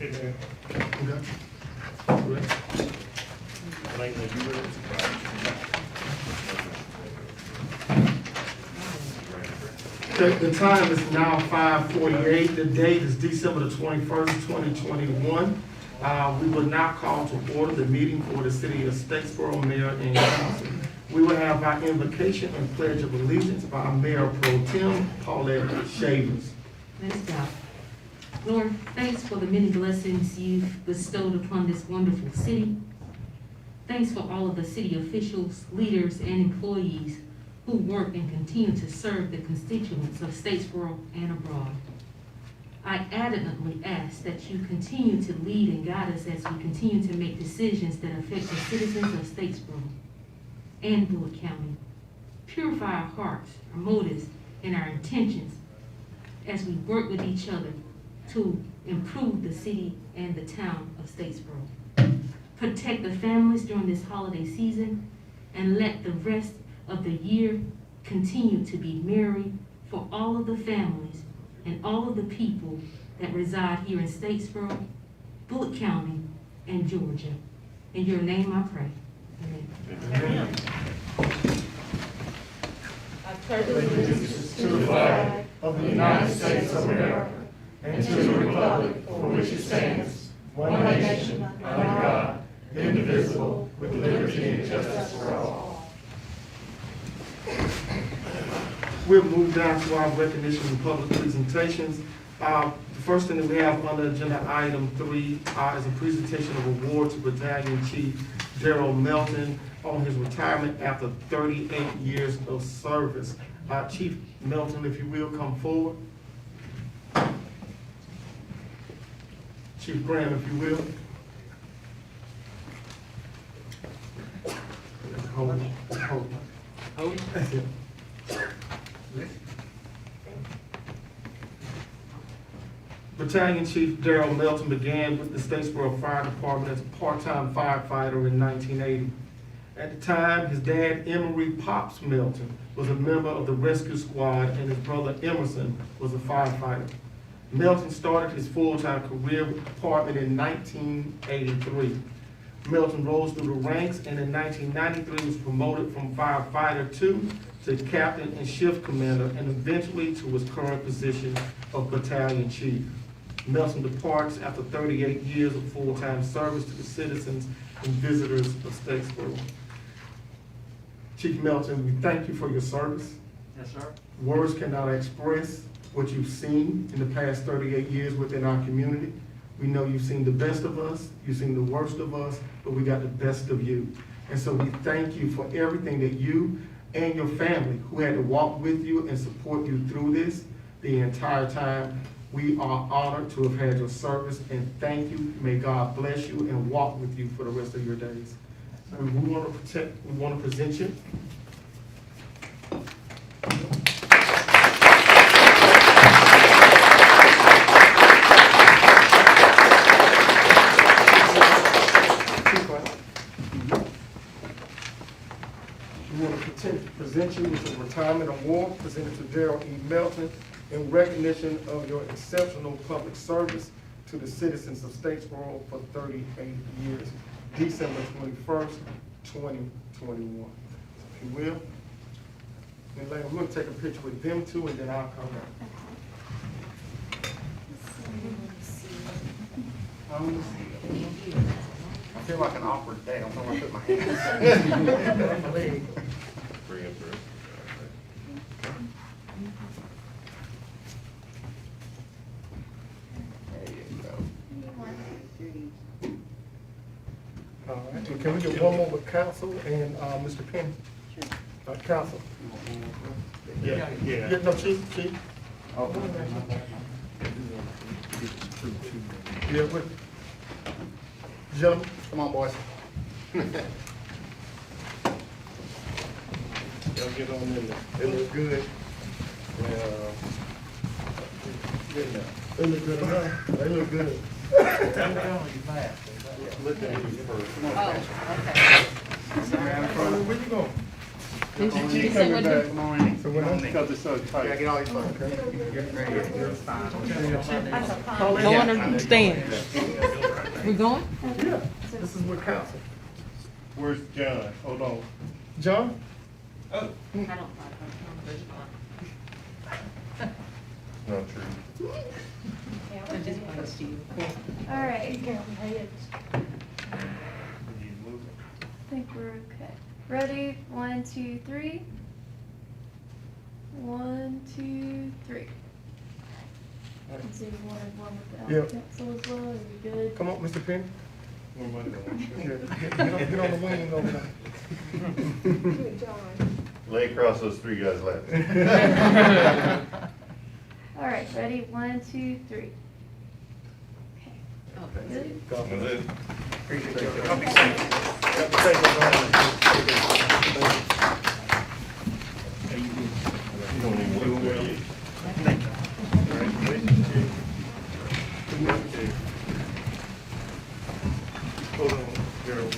Okay. The time is now 5:48. The date is December the 21st, 2021. We will now call to order the meeting for the City of Statesboro Mayor and Council. We will have our invocation and pledge of allegiance by our Mayor Pro Tem, Paulette Shavers. Let us bow. Lord, thanks for the many blessings you've bestowed upon this wonderful city. Thanks for all of the city officials, leaders, and employees who work and continue to serve the constituents of Statesboro and abroad. I adamantly ask that you continue to lead and guide us as we continue to make decisions that affect the citizens of Statesboro and Bullitt County. Purify our hearts, our motives, and our intentions as we work with each other to improve the city and the town of Statesboro. Protect the families during this holiday season and let the rest of the year continue to be merry for all of the families and all of the people that reside here in Statesboro, Bullitt County, and Georgia. In your name I pray. Amen. I pledge allegiance to the flag of the United States of America and to the republic for which it stands, one nation, under God, indivisible, with liberty and justice for all. We'll move down to our recognition and public presentations. The first thing that we have on the agenda, item 3, is a presentation of award to Battalion Chief Daryl Melton on his retirement after 38 years of service. Chief Melton, if you will, come forward. Chief Graham, if you will. Hold. Battalion Chief Daryl Melton began with the Statesboro Fire Department as a part-time firefighter in 1980. At the time, his dad, Emery Pops Melton, was a member of the rescue squad, and his brother Emerson was a firefighter. Melton started his full-time career with the department in 1983. Melton rose through the ranks, and in 1993 was promoted from firefighter 2 to captain and shift commander, and eventually to his current position of battalion chief. Melton departs after 38 years of full-time service to the citizens and visitors of Statesboro. Chief Melton, we thank you for your service. Yes, sir. Words cannot express what you've seen in the past 38 years within our community. We know you've seen the best of us, you've seen the worst of us, but we got the best of you. And so we thank you for everything that you and your family, who had to walk with you and support you through this the entire time. We are honored to have had your service, and thank you. May God bless you and walk with you for the rest of your days. We want to present you. Present you with a retirement award presented to Daryl E. Melton in recognition of your exceptional public service to the citizens of Statesboro for 38 years, December 21st, 2021. If you will. And later, we're going to take a picture with them too, and then I'll come out. I feel like an awkward day. I don't know where to put my hands. Bring it through. There you go. All right, and can we get one more with council and Mr. Penny? Sure. Council. Yeah. No, Chief. Oh. Yeah, with gentlemen. Come on, boys. Y'all get on in there. They look good. They look good enough. They look good. Look at you first. Come on. Oh, okay. Where you going? He said what the- Come on in. So when I- Because it's so Yeah, tight. get all these photos. You're fine. Go understand. We going? Yeah, this is with council. Where's John? Hold on. John? I don't. No, true. I just want to see. All right. I think we're okay. Ready? 1, 2, 3. 1, 2, 3. Let's see if you wanted one with the Yep. pencil as well. Are you good? Come on, Mr. Penny. Where am I going? Yeah, get on the wing over there. Lay across those three guys' laps. All right. Ready? 1, 2, 3. Okay. Good. That's it. Appreciate you. Y'all be safe. You don't even look where you. Hold on, Daryl.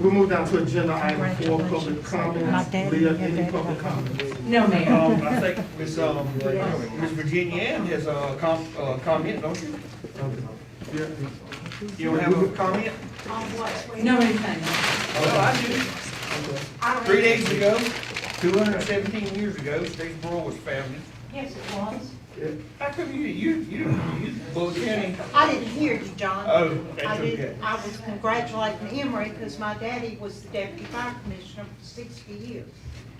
We'll move down to agenda item 4, public comments. Leah, any public comments? No, ma'am. I think Miss Virginia Ann has a comment, don't you? Yeah. You don't have a comment? No, anything. Well, I do. 3 days ago, 217 years ago, Statesboro was founded. Yes, it was. How come you Bullock County? I didn't hear you, John. Oh, that's okay. I was congratulating Emory because my daddy was the deputy fire commissioner for 60 years.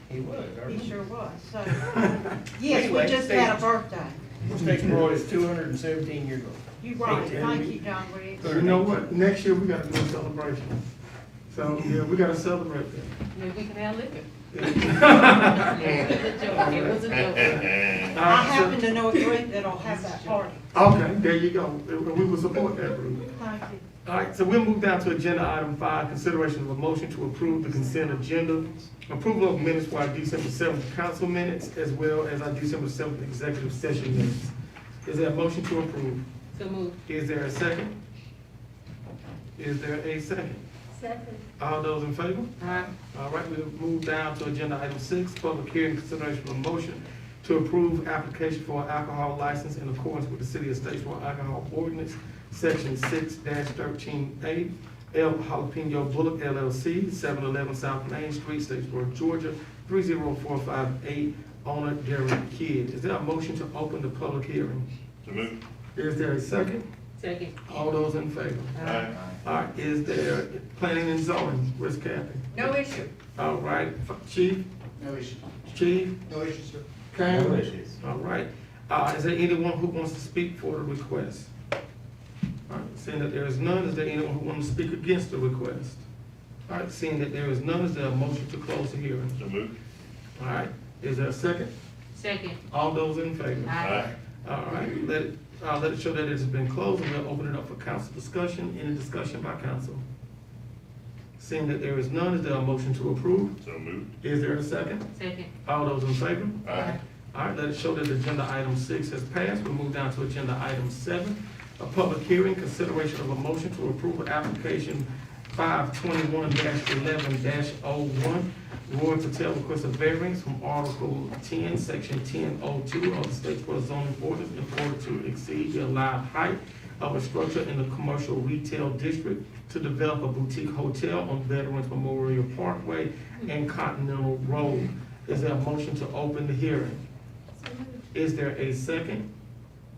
He was, He sure was, so. Yes, we Anyway, just had a States- birthday. Statesboro is 217 years old. You're right. Thank you, John Riggs. You know what, next year we gotta do a celebration. So, yeah, we gotta celebrate that. Maybe we can have liquor. It was a joke. It was a joke. I happen to know a group that'll have that party. Okay, there you go. We will support that group. Thank you. All right, so we'll move down to agenda item 5, consideration of a motion to approve the consent agenda, approval of minutes for our December 7th council minutes, as well as our December 7th executive session minutes. Is there a motion to approve? So move. Is there a second? Is there a second? Second. All those in favor? Aye. All right, we'll move down to agenda item 6, public hearing consideration of a motion to approve application for an alcohol license in accordance with the City of Statesboro Alcohol Ordinance, Section 6-13A, El Jalapeno Bullock LLC, 711 South Main Street, Statesboro, Georgia, 30458, owner Daryl Kidd. Is there a motion to open the public hearing? So move. Is there a second? Second. All those in favor? Aye. All right, is there planning and zoning? Where's Kathy? No issue. All right, Chief? No issue. Chief? No issue, sir. Kane? No issues. All right, is there anyone who wants to speak for the request? All right, seeing that there is none, is there anyone who wants to speak against the request? All right, seeing that there is none, is there a motion to close the hearing? So move. All right, is there a second? Second. All those in favor? Aye. All right, let it show that it has been closed, and we'll open it up for council discussion. Any discussion by council? Seeing that there is none, is there a motion to approve? So moved. Is there a second? Second. All those in favor? Aye. All right, let it show that agenda item 6 has passed. We'll move down to agenda item 7, a public hearing, consideration of a motion to approve an application 521-11-01. Roy Patel requests a variance from Article 10, Section 1002 of the Statesboro zoning ordinance in order to exceed the allowed height of a structure in the commercial retail district to develop a boutique hotel on Veterans Memorial Parkway and Continental Road. Is there a motion to open the hearing? Is there a second?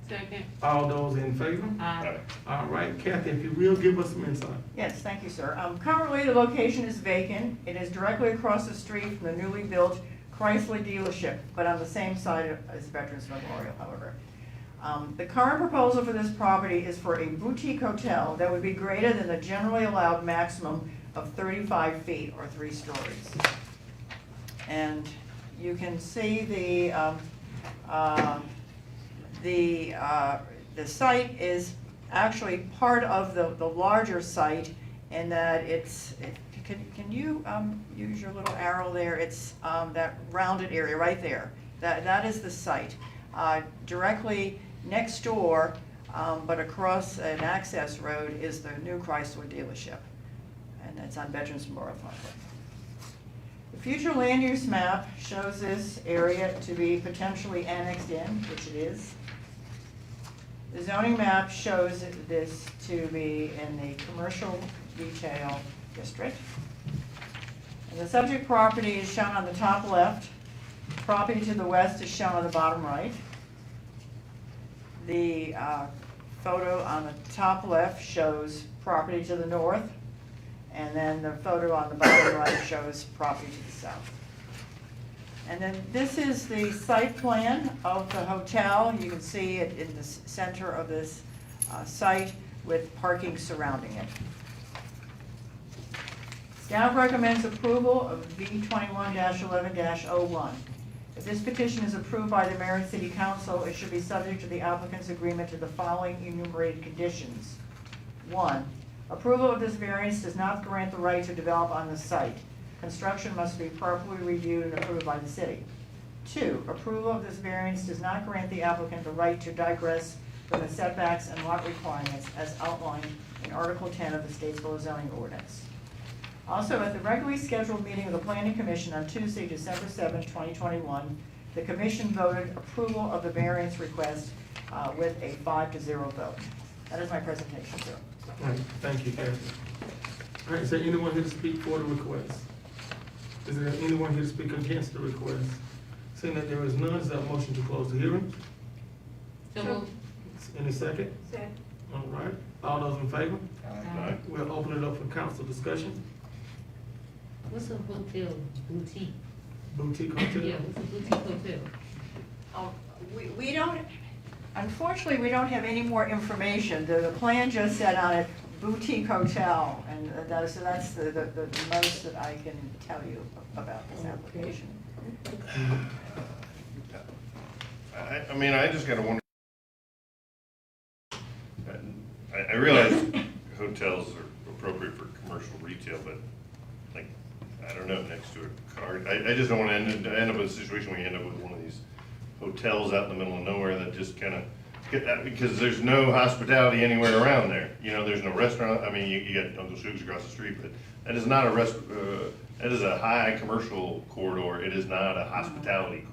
Second. All those in favor? Aye. All right, Kathy, if you will, give us some insight. Yes, thank you, sir. Currently, the location is vacant. It is directly across the street from the newly built Chrysler dealership, but on the same side as Veterans Memorial, however. The current proposal for this property is for a boutique hotel that would be greater than the generally allowed maximum of 35 feet or 3 stories. And you can see the site is actually part of the larger site in that can you use your little arrow there? It's that rounded area right there. That is the site. Directly next door but across an access road is the new Chrysler dealership, and it's on Veterans Memorial Parkway. The future land use map shows this area to be potentially annexed in, which it is. The zoning map shows this to be in the commercial retail district. And the subject property is shown on the top left. Property to the west is shown on the bottom right. The photo on the top left shows property to the north, and then the photo on the bottom right shows property to the south. And then this is the site plan of the hotel. You can see it in the center of this site with parking surrounding it. Staff recommends approval of V 21-11-01. If this petition is approved by the mayor and city council, it should be subject to the applicant's agreement to the following enumerated conditions. 1, approval of this variance does not grant the right to develop on the site. Construction must be properly reviewed and approved by the city. 2, approval of this variance does not grant the applicant the right to digress from the setbacks and lot requirements as outlined in Article 10 of the Statesboro zoning ordinance. Also, at the regularly scheduled meeting of the Planning Commission on Tuesday, December 7, 2021, the commission voted approval of the variance request with a 5-0 vote. That is my presentation, sir. All right, thank you, Kathy. All right, is there anyone here to speak for the request? Is there anyone here to speak against the request? Seeing that there is none, is there a motion to close the hearing? So moved. Any second? Second. All right, all those in favor? Aye. We'll open it up for council discussion. What's a hotel boutique? Boutique hotel? Yeah, what's a boutique hotel? We don't, unfortunately, we don't have any more information. The plan just said on it boutique hotel, and so that's the most that I can tell you about this application. I mean, I just gotta wonder. I realize hotels are appropriate for commercial retail, but like, I don't know, next to a car, I just don't wanna end up in a situation where you end up with one of these hotels out in the middle of nowhere that just kinda, because there's no hospitality anywhere around there. You know, there's no restaurant, I mean, you got Uncle Sugar's across the street, but that is not a that is a high commercial corridor, it is not a hospitality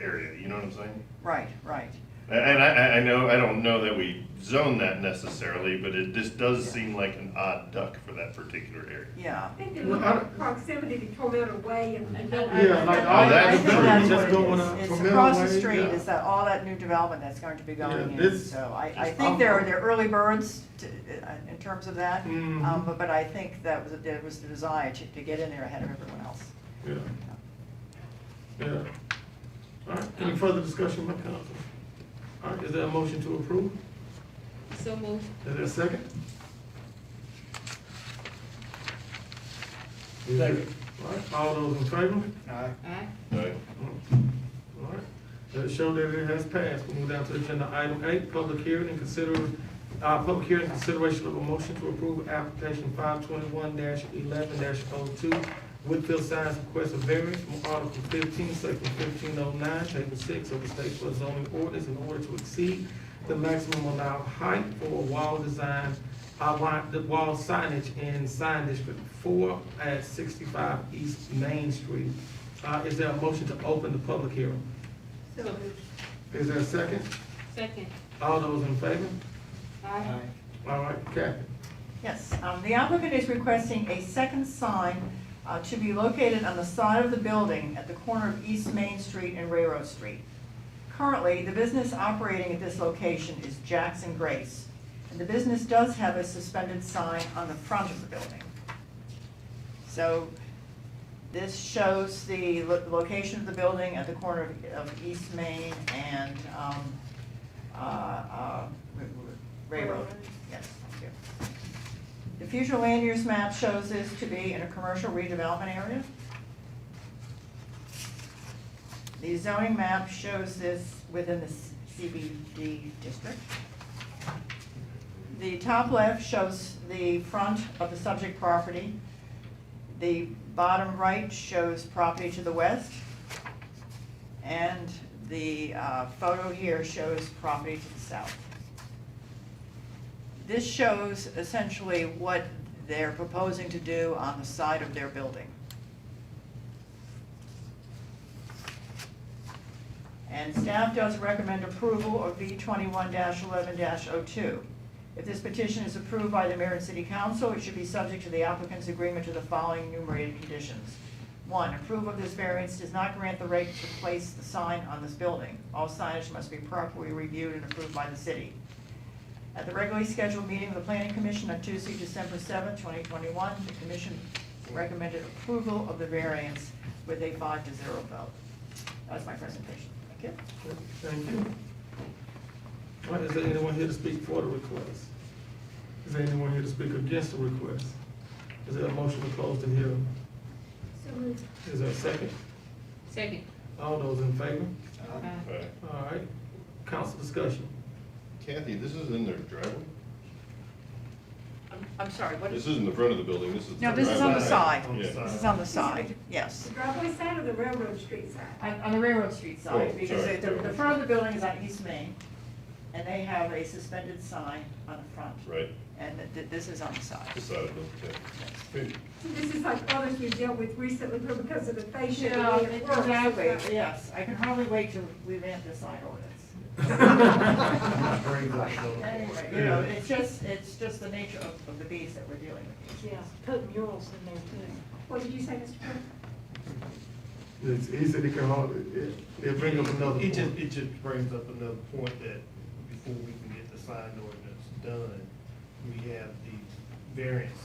area, you know what I'm saying? Right, right. And I know, I don't know that we zone that necessarily, but it just does seem like an odd duck for that particular area. Yeah. I think they look at proximity to Tornado Way and no. Yeah, like, I that's think true. that's Just what going it up is. from It's Middle across the Way, street, yeah. is that all that new development that's going to be going Yeah, in. this- So I think they're early birds in terms of that. Mhm. But I think that was, there was the desire to get in there ahead of everyone else. Yeah. Yeah. All right, any further discussion by council? All right, is there a motion to approve? So moved. Is there a second? Second. All right, all those in favor? Aye. Aye. Right? All right, that show that it has passed. We move down to agenda item 8, public hearing and consideration of a motion to approve application 521-11-02, Whitfield Science request a variance from Article 15, Section 1509, Table 6 of the Statesboro zoning ordinance in order to exceed the maximum allowed height for a wall design, the wall signage in sign district 4 at 65 East Main Street. Is there a motion to open the public hearing? So moved. Is there a second? Second. All those in favor? Aye. All right, Kathy. Yes, the applicant is requesting a second sign to be located on the side of the building at the corner of East Main Street and Railroad Street. Currently, the business operating at this location is Jackson Grace, and the business does have a suspended sign on the front of the building. So this shows the location of the building at the corner of East Main and Railroad. Yes, thank you. The future land use map shows this to be in a commercial redevelopment area. The zoning map shows this within the CBD district. The top left shows the front of the subject property. The bottom right shows property to the west. And the photo here shows property to the south. This shows essentially what they're proposing to do on the side of their building. And staff does recommend approval of V 21-11-02. If this petition is approved by the mayor and city council, it should be subject to the applicant's agreement to the following enumerated conditions. 1, approval of this variance does not grant the right to place the sign on this building. All signage must be properly reviewed and approved by the city. At the regularly scheduled meeting of the Planning Commission on Tuesday, December 7, 2021, the commission recommended approval of the variance with a 5-0 vote. That's my presentation. Thank you. Thank you. All right, is there anyone here to speak for the request? Is there anyone here to speak against the request? Is there a motion to close the hearing? So moved. Is there a second? Second. All those in favor? Okay. All right, council discussion. Kathy, this is in their driveway? I'm sorry, what This is? isn't the front of the building, this is. No, this is on the side. Yeah. This is on the side, yes. The driveway side or the railroad street side? On the Railroad Street side, Oh, because sorry. the front of the building is on East Main, and they have a suspended sign on the front, Right, and this is on the side. the side of the, okay. So this is like others we've dealt with recently because of the fascia. Yeah, the way it works. exactly, yes. I can hardly wait to revamp the sign ordinance. Anyway, you know, it's just the nature of the beast that we're dealing with. Yeah, put murals in there too. What did you say, Mr. Chairman? He said he can hardly, he'll bring up another It point. just brings up another point that before we can get the sign ordinance done, we have the variances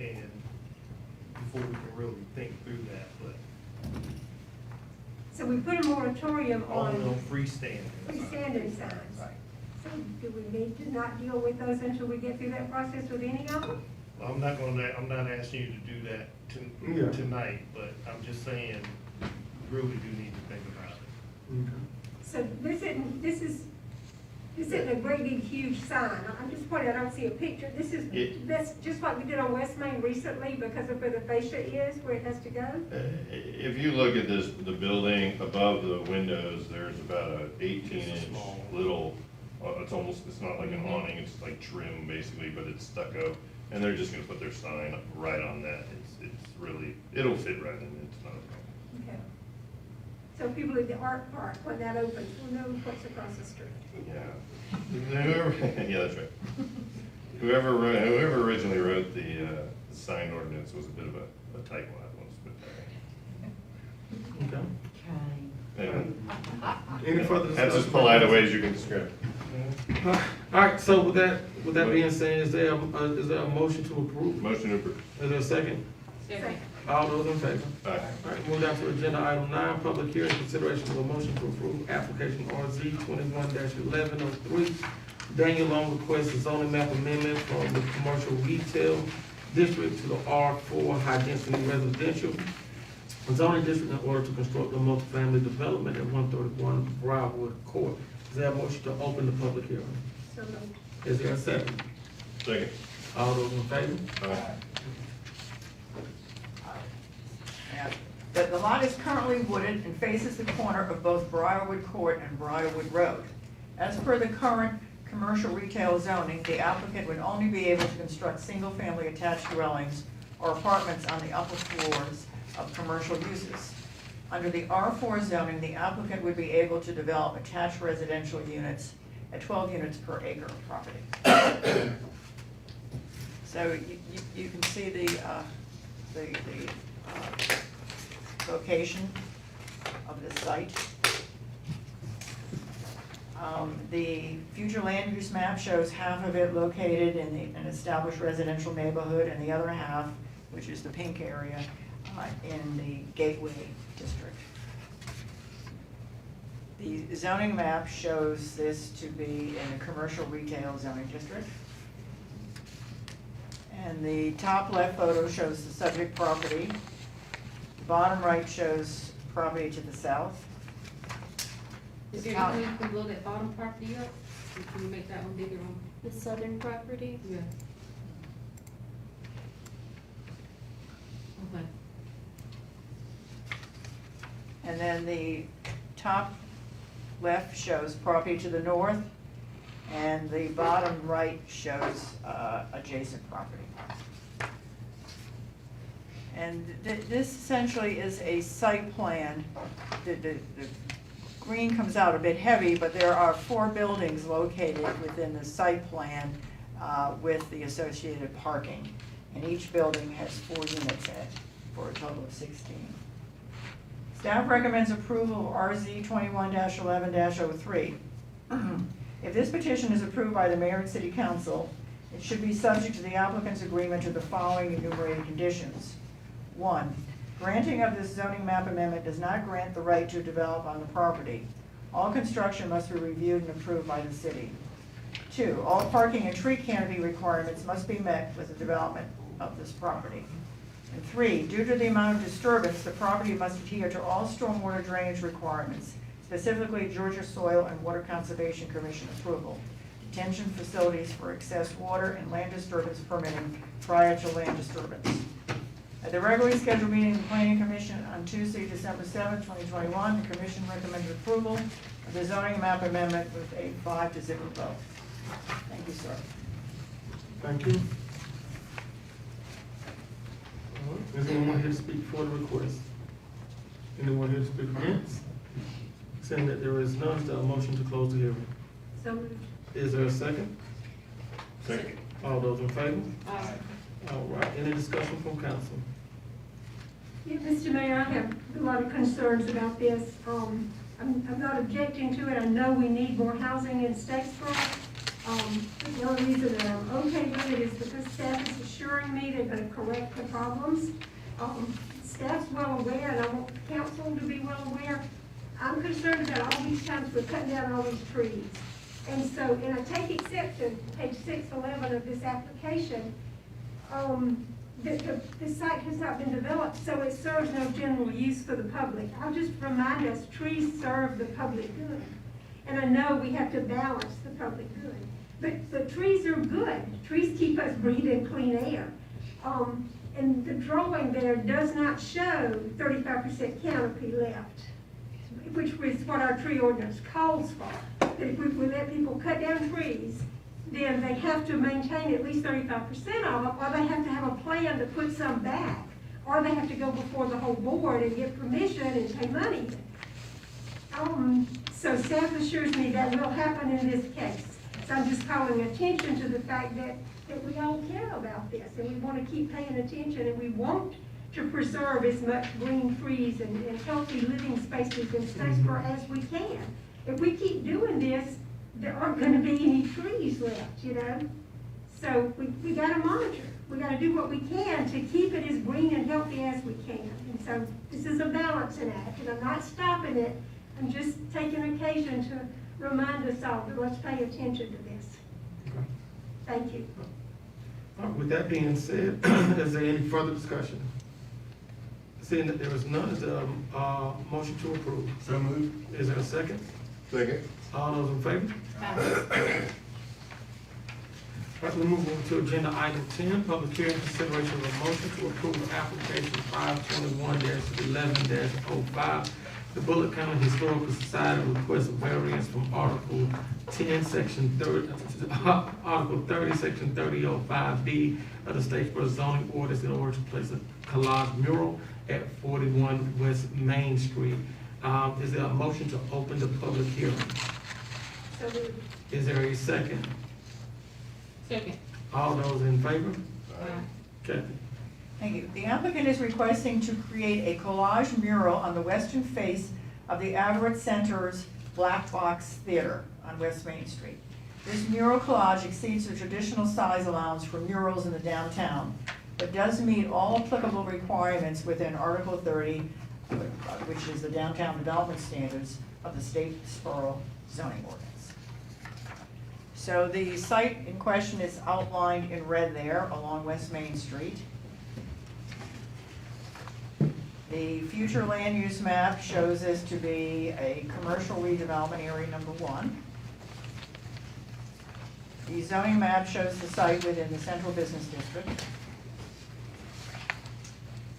and before we can really think through that, but So we put a moratorium only on on freestanding. freestanding signs. Right. So do we need to not deal with those until we get through that process with any of them? Well, I'm not asking you to do that Yeah. tonight, but I'm just saying, we really do need to think about it. Okay. So this isn't a great big huge sign. I'm just pointing, I don't see a picture. That's just like we did on West Main recently because of where the fascia is, where it has to go. If you look at this, the building above the windows, there's about a 18-inch Small. little, it's not like an awning, it's like trim basically, but it's stucco. And they're just gonna put their sign right on that. It's really, it'll fit right in, it's not a problem. Okay. So people at the art park, when that opens, will know what's across the street. Yeah. Yeah, that's right. Whoever originally wrote the sign ordinance was a bit of a typo, I once, but Okay. anyway. Any further discussion? That's as polite a way as you can describe it. All right, so with that being said, is there a motion to approve? Motion to approve. Is there a second? Second. All those in favor? Aye. All right, move down to agenda item 9, public hearing, consideration of a motion to approve application RZ 21-1103. Daniel Long requests a zoning map amendment from the commercial retail district to the R4 high density residential zoning district in order to construct a multifamily development at 131 Briarwood Court. Is there a motion to open the public hearing? So moved. Is there a second? Second. All those in favor? Aye. Yeah. The lot is currently wooded and faces the corner of both Briarwood Court and Briarwood Road. As per the current commercial retail zoning, the applicant would only be able to construct single-family attached dwellings or apartments on the upper floors of commercial uses. Under the R4 zoning, the applicant would be able to develop attached residential units at 12 units per acre of property. So you can see the location of this site. The future land use map shows half of it located in an established residential neighborhood and the other half, which is the pink area, in the Gateway District. The zoning map shows this to be in a commercial retail zoning district. And the top left photo shows the subject property. The bottom right shows property to the south. Is there any way you can blow that bottom property up? Can you make that one bigger on? The southern property. Yeah. Okay. And then the top left shows property to the north, And the bottom right shows adjacent property. And this essentially is a site plan. The green comes out a bit heavy, but there are 4 buildings located within the site plan with the associated parking. And each building has 4 units in it, for a total of 16. Staff recommends approval of RZ 21-11-03. If this petition is approved by the mayor and city council, it should be subject to the applicant's agreement to the following enumerated conditions. 1, granting of this zoning map amendment does not grant the right to develop on the property. All construction must be reviewed and approved by the city. 2, all parking and tree canopy requirements must be met with the development of this property. And 3, due to the amount of disturbance, the property must adhere to all stormwater drainage requirements, specifically Georgia Soil and Water Conservation Commission approval, detention facilities for excess water, and land disturbance permitting prior to land disturbance. At the regularly scheduled meeting of the Planning Commission on Tuesday, December 7, 2021, the Commission recommended approval of the zoning map amendment with a 5-0 vote. Thank you, sir. Thank you. Is anyone here to speak for the request? Anyone here to speak against? Saying that there is none, is there a motion to close the hearing? So moved. Is there a second? Second. All those in favor? All right, any discussion from council? Yeah, Mr. Mayor, I have a lot of concerns about this. I'm not objecting to it. I know we need more housing in Statesboro. The only reason that I'm okay with it is because staff is assuring me they're going to correct the problems. Staff's well aware, and I want the council to be well aware. I'm concerned about all these times we're cutting down all these trees. And so, and I take exception, page 611 of this application, the site has not been developed, so it serves no general use for the public. I'll just remind us, trees serve the public good. And I know we have to balance the public good. But trees are good. Trees keep us breathing clean air. And the drawing there does not show 35% canopy left, which is what our tree ordinance calls for. That if we let people cut down trees, then they have to maintain at least 35% of them, or they have to have a plan to put some back, or they have to go before the whole board and get permission and pay money. So staff assures me that will happen in this case. So I'm just calling attention to the fact that we all care about this, and we want to keep paying attention, and we want to preserve as much green trees and healthy living spaces in Statesboro as we can. If we keep doing this, there aren't going to be any trees left, you know? So we got to monitor. We got to do what we can to keep it as green and healthy as we can. And so this is a balancing act, and I'm not stopping it. I'm just taking occasion to remind us all that let's pay attention to this. Okay. Thank you. With that being said, is there any further discussion? Seeing that there is none, is there a motion to approve? So moved. Is there a second? Second. All those in favor? Right, we move on to agenda item 10, public hearing consideration of a motion to approve application 521-11-05. The Bullock County Historical Society requests a variance from Article 10, Section 30, Article 30, Section 3005B of the Statesboro zoning ordinance in order to place a collage mural at 41 West Main Street. Is there a motion to open the public hearing? So moved. Is there a second? Second. All those in favor? Kathy? Thank you. The applicant is requesting to create a collage mural on the western face of the Everett Center's Black Box Theater on West Main Street. This mural collage exceeds the traditional size allowance for murals in the downtown, but does meet all applicable requirements within Article 30, which is the downtown development standards of the Statesboro zoning ordinance. So the site in question is outlined in red there along West Main Street. The future land use map shows this to be a commercial redevelopment area number 1. The zoning map shows the site within the central business district.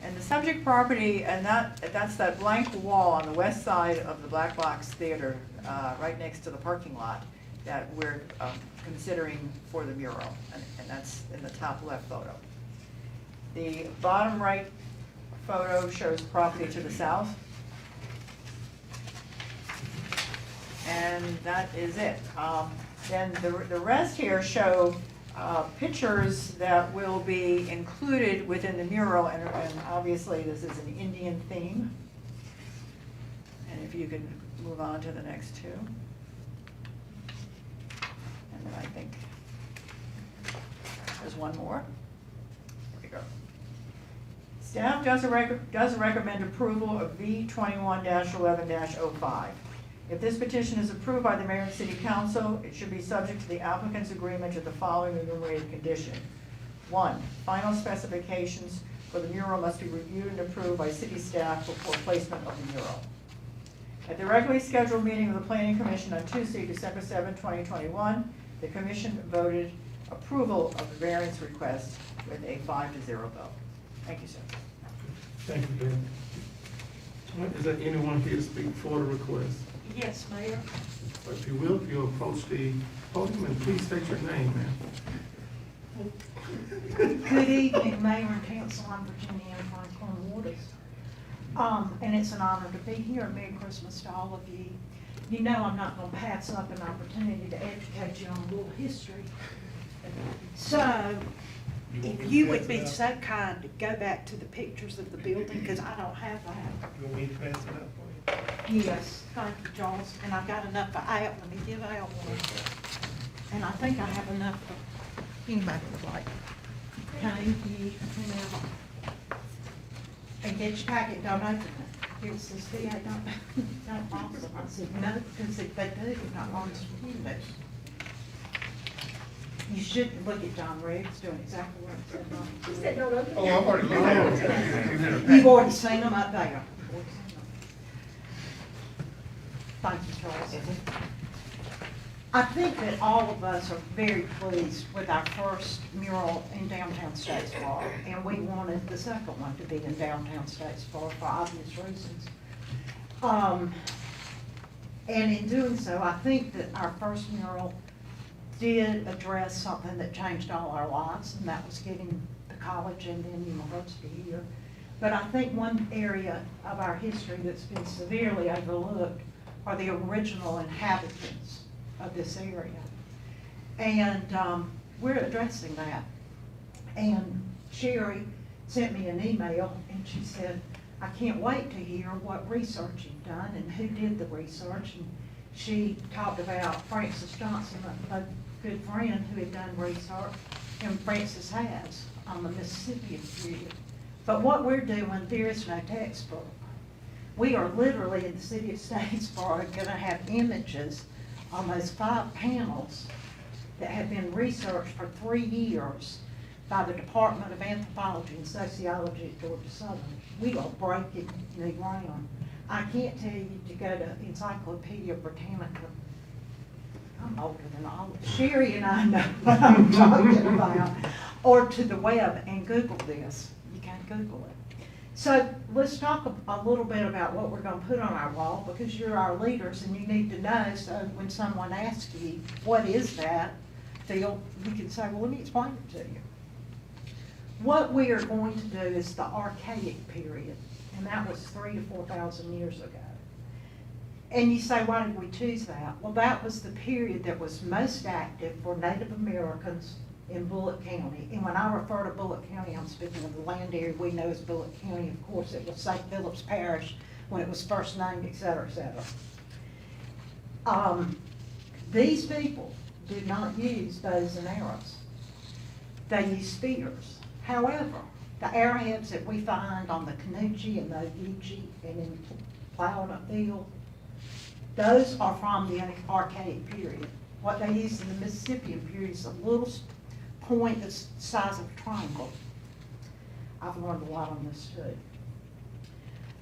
And the subject property, and that's that blank wall on the west side of the Black Box Theater, right next to the parking lot. that we're considering for the mural, and that's in the top left photo. The bottom right photo shows property to the south. And that is it. Then the rest here show pictures that will be included within the mural, and obviously this is an Indian theme. And if you can move on to the next two. And then I think there's one more. There we go. Staff does recommend approval of V 21-11-05. If this petition is approved by the mayor and city council, it should be subject to the applicant's agreement to the following enumerated condition. 1, final specifications for the mural must be reviewed and approved by city staff before placement of the mural. At the regularly scheduled meeting of the Planning Commission on Tuesday, December 7, 2021, the commission voted approval of the variance request with a 5-0 vote. Thank you, sir. Thank you, Ben. Is there anyone here to speak for the request? Yes, Mayor. If you will, if you'll approach the podium and please state your name, ma'am. Good evening, Mayor and Council. I'm Virginia Ann Franklin Waters. And it's an honor to be here. Merry Christmas to all of you. You know I'm not going to pass up an opportunity to educate you on a little history. So, if you would be so kind to go back to the pictures of the building, because I don't have that. You want me to pass it out for you? Yes, thank you, Charles. And I've got enough for out. Let me give out one. And I think I have enough for anybody would like. Thank you. And get your packet, don't open it. It says, VA, don't box them. I said, no, because if they do, you're not going to do it. You should look at John Riggs doing exactly what it said. He said, don't open it. Oh, I've already looked at it. You've already seen them up there. Thank you, Charles. I think that all of us are very pleased with our first mural in downtown Statesboro, and we wanted the second one to be in downtown Statesboro for obvious reasons. And in doing so, I think that our first mural did address something that changed all our lives, and that was getting the college and then university here. But I think one area of our history that's been severely overlooked are the original inhabitants of this area. And we're addressing that. And Sherry sent me an email and she said, I can't wait to hear what research you've done and who did the research. And she talked about Francis Johnson, a good friend who had done research, and Francis has on the Mississippi period. But what we're doing, there is no textbook. We are literally in the city of Statesboro going to have images on those 5 panels that have been researched for 3 years by the Department of Anthropology and Sociology at Georgia Southern. We are breaking new ground. I can't tell you to go to Encyclopedia Britannica. I'm older than all of Sherry and I know what I'm talking about. Or to the web and Google this. You can't Google it. So let's talk a little bit about what we're going to put on our wall, because you're our leaders and you need to know, so when someone asks you, what is that, Phil, you can say, well, let me explain it to you. What we are going to do is the Archaic Period, and that was 3,000 to 4,000 years ago. And you say, why did we choose that? Well, that was the period that was most active for Native Americans in Bullitt County. And when I refer to Bullitt County, I'm speaking of the land area we know as Bullitt County. Of course, it was St. Philip's Parish when it was first named, et cetera, et cetera. These people did not use bows and arrows. They used spears. However, the arrowheads that we find on the Canoochee and the Ogeechee and in plowing a field, those are from the Archaic Period. What they used in the Mississippian period is a little point the size of a triangle. I've learned a lot on this too.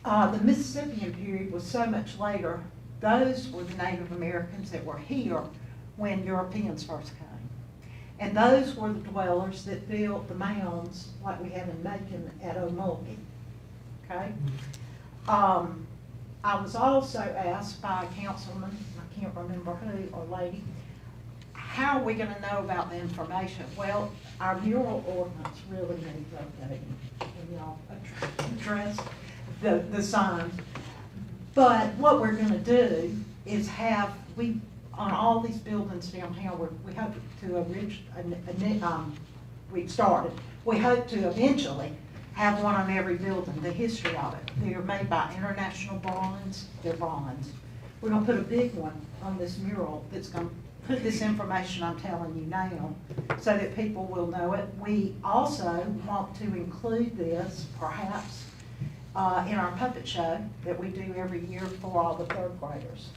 The Mississippian period was so much later. Those were the Native Americans that were here when Europeans first came. And those were the dwellers that built the mounds like we have in Macon at O'Mulgee. Okay? I was also asked by a councilman, I can't remember who or lady, how are we gonna know about the information? Well, our mural ordinance really needs updating, and y'all address the signs. But what we're gonna do is have, on all these buildings downtown, we hope to we hope to eventually have one on every building, the history of it. They're made by International Bronze, they're bronze. We're gonna put a big one on this mural that's gonna put this information I'm telling you now so that people will know it. We also want to include this perhaps in our puppet show that we do every year for all the third graders.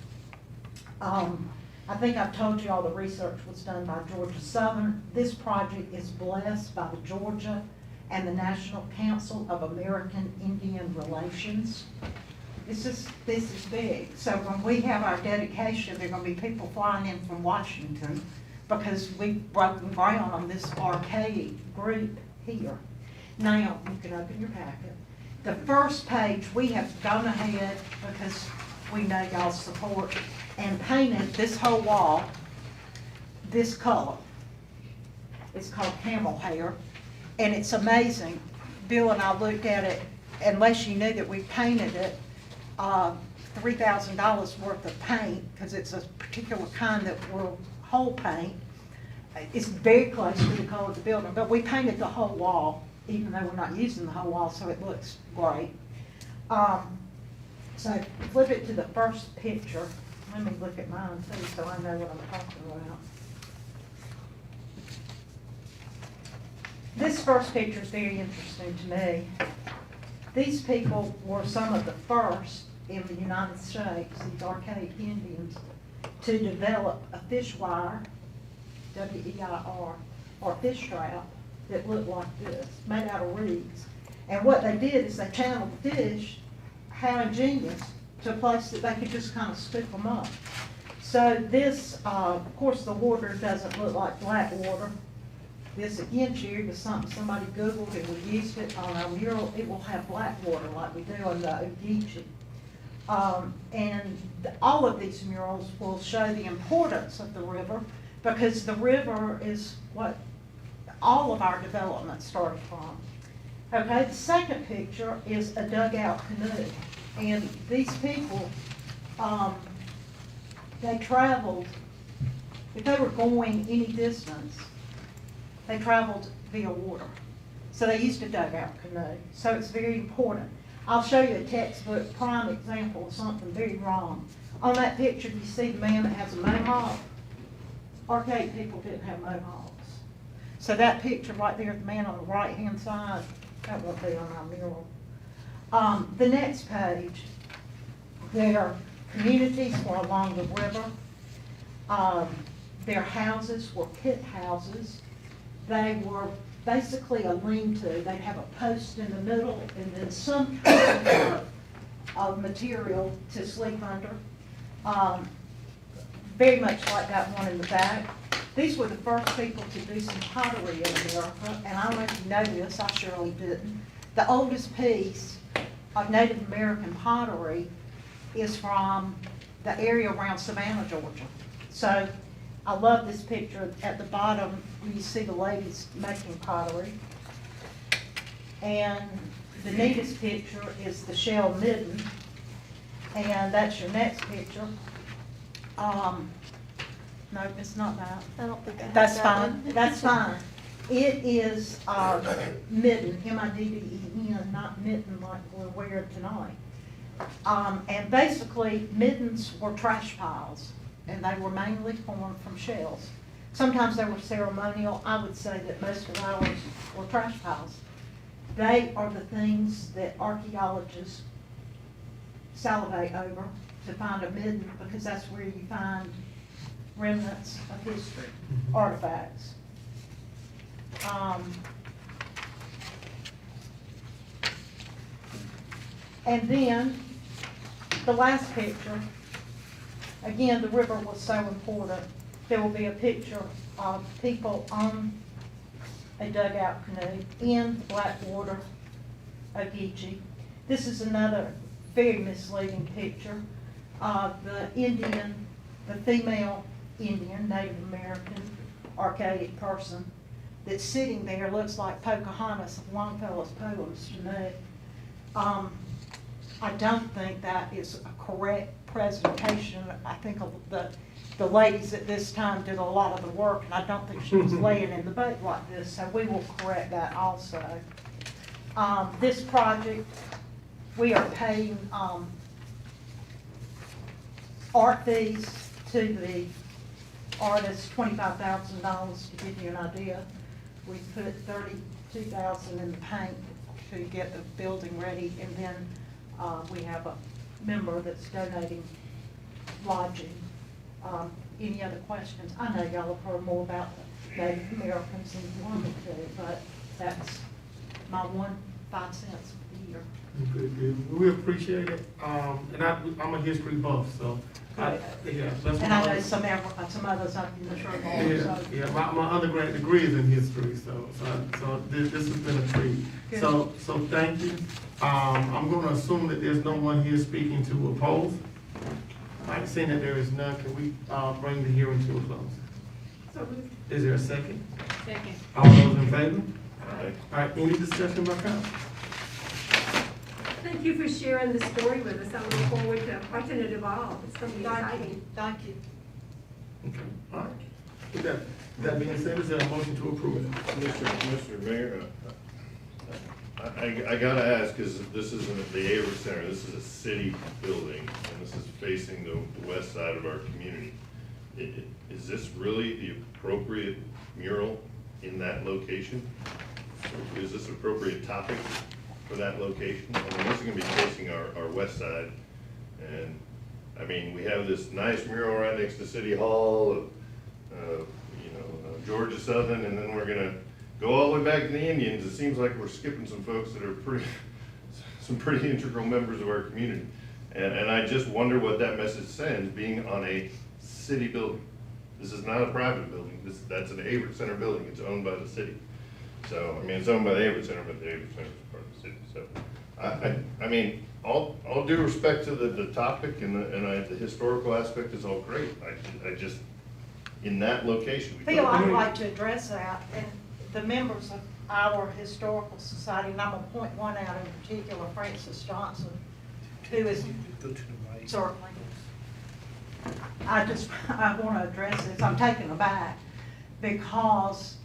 I think I've told you all the research was done by Georgia Southern. This project is blessed by the Georgia and the National Council of American Indian Relations. This is big. So when we have our dedication, there are gonna be people flying in from Washington because we've broken ground on this archaic group here. Now, you can open your packet. The first page, we have gone ahead because we know y'all's support and painted this whole wall this color. It's called camel hair, and it's amazing. Bill and I looked at it, unless you knew that we painted it, $3,000 worth of paint, because it's a particular kind that will hold paint. It's very close to the color of the building, but we painted the whole wall, even though we're not using the whole wall, so it looks great. So flip it to the first picture. Let me look at mine too, so I know what I'm talking about. This first picture is very interesting to me. These people were some of the first in the United States, these archaic Indians, to develop a fish wire, W-E-I-R, or fish trap that looked like this, made out of reeds. And what they did is they channeled fish, how ingenious, to a place that they could just kind of scoop them up. So this, of course, the water doesn't look like black water. This again, Sherry, was something somebody Googled and we used it on our mural. It will have black water like we do on the Ogeechee. All of these murals will show the importance of the river because the river is what all of our development started from. Okay, the second picture is a dugout canoe. And these people, they traveled, if they were going any distance, they traveled via water. So they used a dugout canoe. So it's very important. I'll show you a textbook prime example of something very wrong. On that picture, you see the man that has a mohawk. Archaic people didn't have mohawks. So that picture right there, the man on the right-hand side, that won't be on our mural. The next page, their communities were along the river. Their houses were pit houses. They were basically a lean-to. They'd have a post in the middle and then some kind of material to sleep under. Very much like that one in the back. These were the first people to do some pottery in America, and I don't know if you know this, I surely didn't. The oldest piece of Native American pottery is from the area around Savannah, Georgia. So I love this picture. At the bottom, you see the ladies making pottery. And the neatest picture is the shell midden. And that's your next picture. No, it's not that. I don't think I have That's that fine, one. that's fine. It is midden, M-I-D-D-E-N, not mitten like we're wearing tonight. And basically, middens were trash piles, and they were mainly formed from shells. Sometimes they were ceremonial. I would say that most of ours were trash piles. They are the things that archaeologists salivate over to find a midden, because that's where you find remnants of history, artifacts. And then the last picture, again, the river was so important. There will be a picture of people on a dugout canoe in Blackwater, Ogeechee. This is another very misleading picture of the Indian, the female Indian, Native American, archaic person that's sitting there, looks like Pocahontas of Longfellow's poems to me. I don't think that is a correct presentation. I think the ladies at this time did a lot of the work, and I don't think she was laying in the boat like this, so we will correct that also. This project, we are paying art fees to the artists, $25,000 to give you an idea. We put $32,000 in the paint to get the building ready, and then we have a member that's donating lodging. Any other questions? I know y'all have heard more about the Native Americans than you want me to, but that's my 5 cents a year. Good. We appreciate it. And I'm a history buff, so yeah. That's And I why- know some others up in this room Yeah, also. yeah, my undergrad degree is in history, so this has been a treat. Good. So thank you. I'm gonna assume that there's no one here speaking to oppose. I've seen that there is none, can we, bring the hearing to a close? So moved. Is there a second? Second. All those in favor? Aye. All right, any discussion by council? Thank you for sharing the story with us. I look forward to watching it evolve. It's going to be Thank you. exciting. Thank you. Okay, all right. With that being said, is there a motion to approve? Mr. Mayor, I gotta ask, because this isn't the Avery Center, this is a city building, and this is facing the west side of our community. Is this really the appropriate mural in that location? Is this appropriate topic for that location? I mean, this is gonna be facing our west side, and, I mean, we have this nice mural right next to City Hall of, Georgia Southern, and then we're gonna go all the way back to the Indians. It seems like we're skipping some folks that are some pretty integral members of our community. And I just wonder what that message sends, being on a city building. This is not a private building, that's an Avery Center building, it's owned by the city. So, I mean, it's owned by the Avery Center, but the Avery Center is part of the city, so. I mean, all due respect to the topic and the historical aspect is all great. I just, in that location. we Phil, don't- I'd like to address that, and the members of our historical society, and I'm gonna point one out in particular, Francis Johnson, who is certainly. I wanna address this, I'm taken aback, because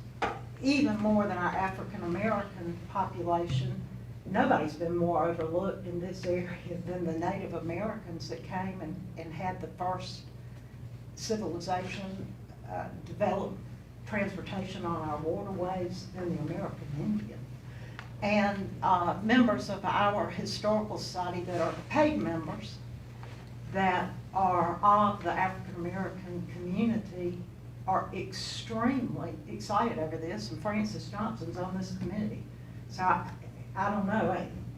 even more than our African-American population, nobody's been more overlooked in this area than the Native Americans that came and had the first civilization, develop transportation on our waterways than the American Indian. And members of our historical society that are paid members that are of the African American community are extremely excited over this, and Francis Johnson's on this committee. So I don't know,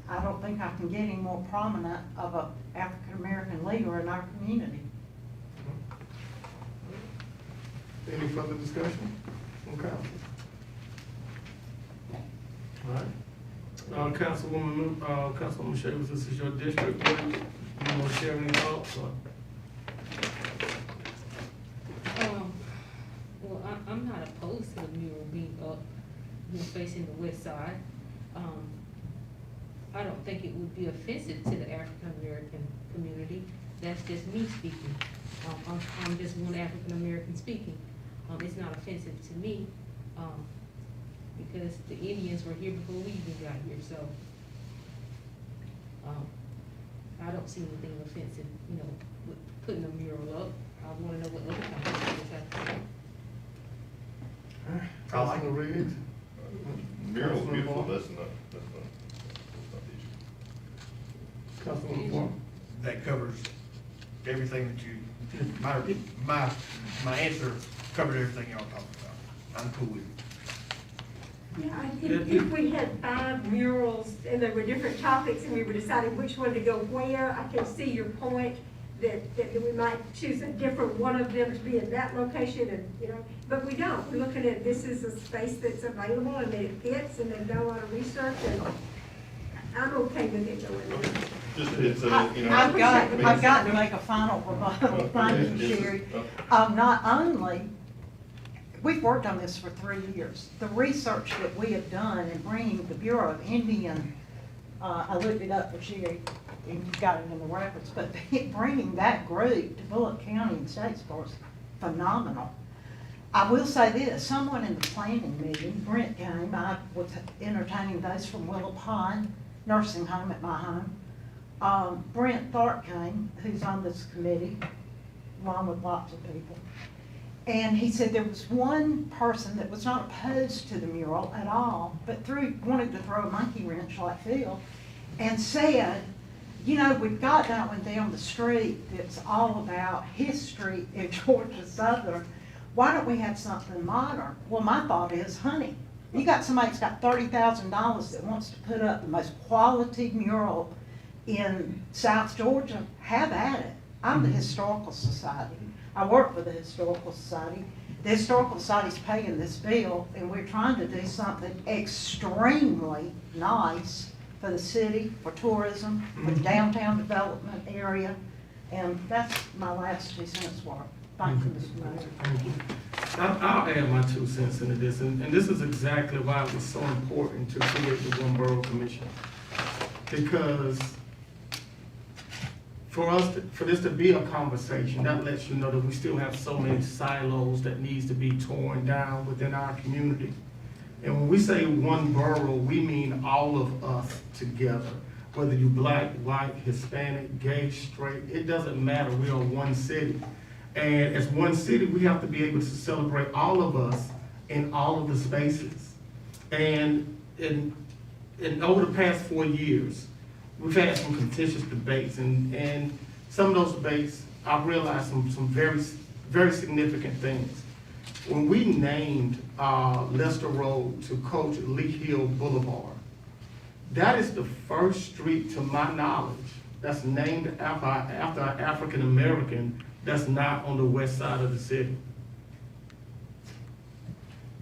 I don't think I can get any more prominent of a African American leader in our community. Any further discussion? Okay. All right. Councilwoman Shavers, this is your district. You want to share any thoughts? Well, I'm not opposed to the mural being up, facing the west side. I don't think it would be offensive to the African American community. That's just me speaking. I'm just one African American speaking. It's not offensive to me, because the Indians were here before we even got here, so, I don't see anything offensive, with putting a mural up. I wanna know what other countries have to do. Councilman Riggs? Mural's beautiful, that's not the issue. Councilman Moore? That covers everything that you, my answer covered everything y'all talked about. I'm cool with it. Yeah, if we had 5 murals and there were different topics and we were deciding which one to go where, I can see your point that we might choose a different one of them to be in that location, and, but we don't. We're looking at, this is a space that's available and that it fits, and they've done a lot of research, and I'm okay with it going there. Just, it's a, you know. I've got to make a final rebuttal, thank you, Sherry. Not only, we've worked on this for 3 years. The research that we have done in bringing the Bureau of Indian, I looked it up for Sherry, and you've got it in the records, but bringing that group to Bullock County and Statesboro is phenomenal. I will say this, someone in the planning meeting, Brent came, I was entertaining those from Willow Pond Nursing Home at my home. Brent Tharp came, who's on this committee, along with lots of people. And he said there was one person that was not opposed to the mural at all, but wanted to throw a monkey wrench like Phil, and said, you know, we've got that one down the street that's all about history in Georgia Southern. Why don't we have something modern? Well, my thought is, honey, you got somebody that's got $30,000 that wants to put up the most quality mural in South Georgia, have at it. I'm the Historical Society. I work for the Historical Society. The Historical Society's paying this bill, and we're trying to do something extremely nice for the city, for tourism, for the downtown development area, and that's my last 2 cents worth. Thank you, Mr. Mayor. Thank you. I'll add my 2 cents into this, and this is exactly why it was so important to create the One Borough Commission. Because for this to be a conversation, that lets you know that we still have so many silos that needs to be torn down within our community. And when we say one borough, we mean all of us together. Whether you black, white, Hispanic, gay, straight, it doesn't matter. We are one city. And as one city, we have to be able to celebrate all of us in all of the spaces. And over the past 4 years, we've had some contentious debates, and some of those debates, I've realized some very, very significant things. When we named Lester Road to Coach Lee Hill Boulevard, that is the first street, to my knowledge, that's named after an African American that's not on the west side of the city.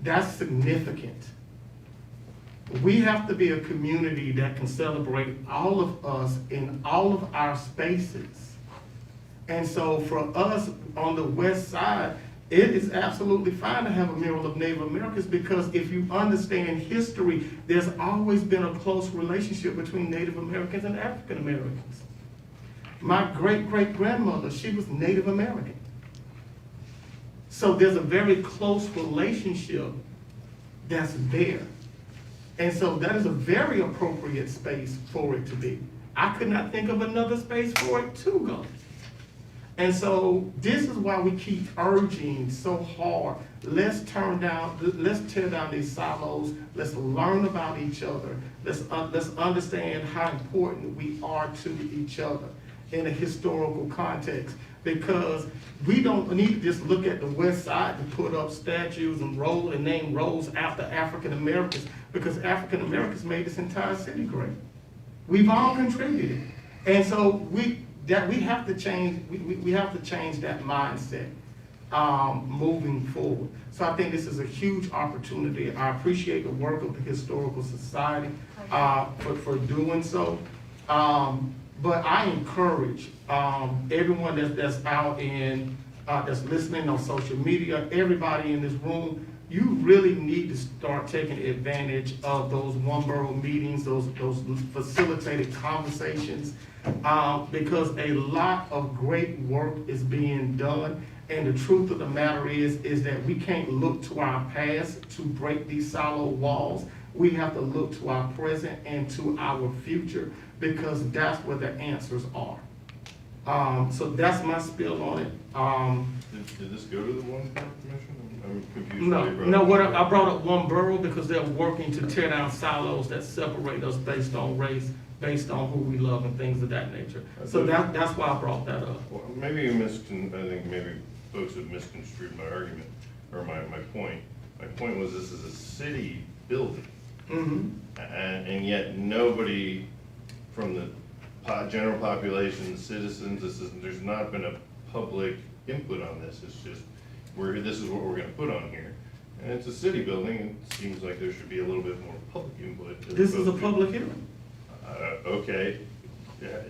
That's significant. We have to be a community that can celebrate all of us in all of our spaces. And so for us on the west side, it is absolutely fine to have a mural of Native Americans, because if you understand history, there's always been a close relationship between Native Americans and African Americans. My great-great-grandmother, she was Native American. So there's a very close relationship that's there. And so that is a very appropriate space for it to be. I could not think of another space for it to go. And so this is why we keep urging so hard, let's tear down these silos, let's learn about each other, let's understand how important we are to each other in a historical context. Because we don't need to just look at the west side to put up statues and name roads after African Americans, because African Americans made this entire city great. We've all contributed. And so we have to change, we have to change that mindset moving forward. So I think this is a huge opportunity. I appreciate the work of the Historical Society for doing so. But I encourage everyone that's out that's listening on social media, everybody in this room, you really need to start taking advantage of those one borough meetings, those facilitated conversations, because a lot of great work is being done. And the truth of the matter is that we can't look to our past to break these silo walls. We have to look to our present and to our future, because that's where the answers are. So that's my spiel on it. Did this go to the One Borough Commission? I'm confused. I brought up one borough because they're working to tear down silos that separate us based on race, based on who we love and things of that nature. So that's why I brought that up. Well, maybe I think maybe folks have misconstrued my argument, or my point. My point was, this is a city building. Mm-hmm. And yet nobody from the general population, the citizens, there's not been a public input on this. It's just, this is what we're gonna put on here. And it's a city building, it seems like there should be a little bit more public input. This is a public hearing. Okay,